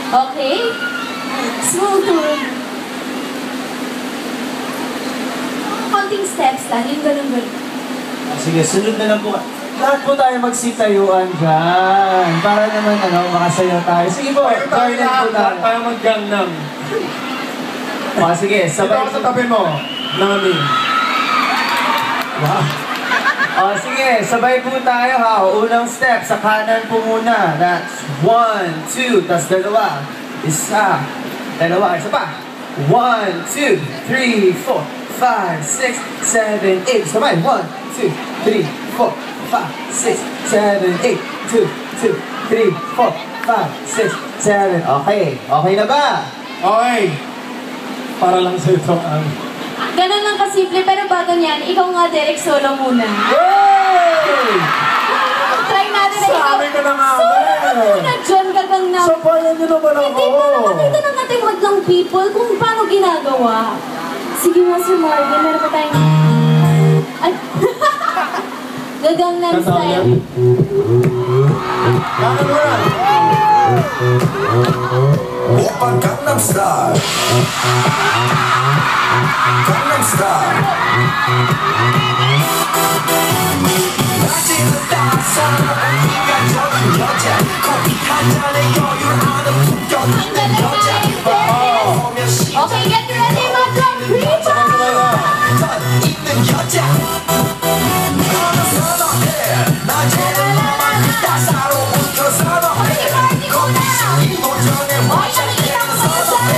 Okay? Small turn. Counting steps lang, yung ganun-ganun. Sige, sunod na lang po. Lahat po tayo magsitayuan dyan. Para naman, makasayaw tayo. Sige po, Garland po tayo. Lahat tayo mag-gangnam. Sige, sabay. Ito ako sa tabi mo. Nami. Wow. Sige, sabay po tayo ha. Unang step, sa kanan po muna. That's 1, 2, tas dalawa. Isa, dalawa, isa pa. 1, 2, 3, 4, 5, 6, 7, 8. Sabay, 1, 2, 3, 4, 5, 6, 7, 8. 2, 2, 3, 4, 5, 6, 7. Okay, okay na ba? Okay. Para lang sa ito ang... Ganun lang kasimple, pero bago niyan, ikaw nga, Derek, solo muna. Hey! Try natin na ikaw. Sabi ka na nga, Solo muna, John, gagang na. Sabayan niyo naman ako. Hindi, para makita ng ating madlang people kung paano ginagawa. Sige nga, Sir Marvin, meron pa tayong... Ay! Gagang na style. Kano mo yan? Oppa Gangnam Style. Gangnam Style. 낮에는 따스한 인간적인 여자 커피 한 잔에 여유를 아는 품격 있는 여자 보면 Okay, get ready, madlang people! 있는 여자 너는 선호해 낮에는 너만 따사로운 그 선호해 컨디션이 도전에 완전히는 선호해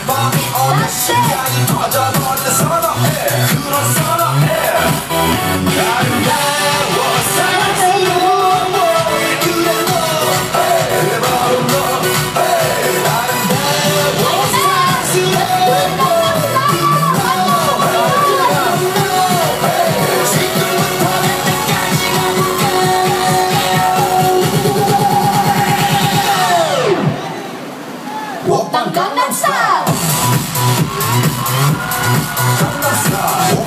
밤이 오면 심장이 터져버리는 선호해 그런 선호해 아름다워 사랑스러워 그래 너 바로 너 아름다워 사랑스러워 Ng Gangnam Style! Gangnam Style.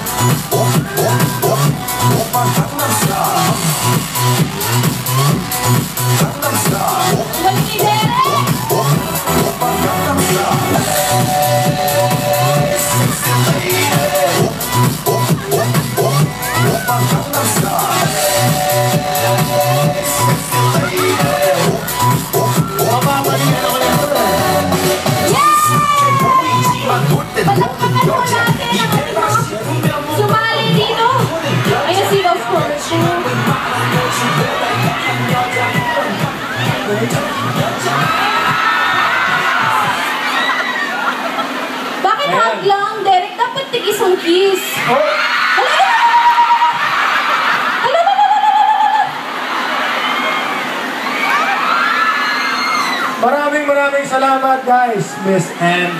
Oppa Gangnam Style. Gangnam Style. Galing ni Derek! Oppa Gangnam Style. Sexy lady. Oppa Gangnam Style. Sexy lady. Palakpakan po natin ang ating mga sumali dito. Ayun sila, of course. Bakit hug lang, Derek? Dapat tig-isang kiss. Maraming salamat guys, Miss Anne.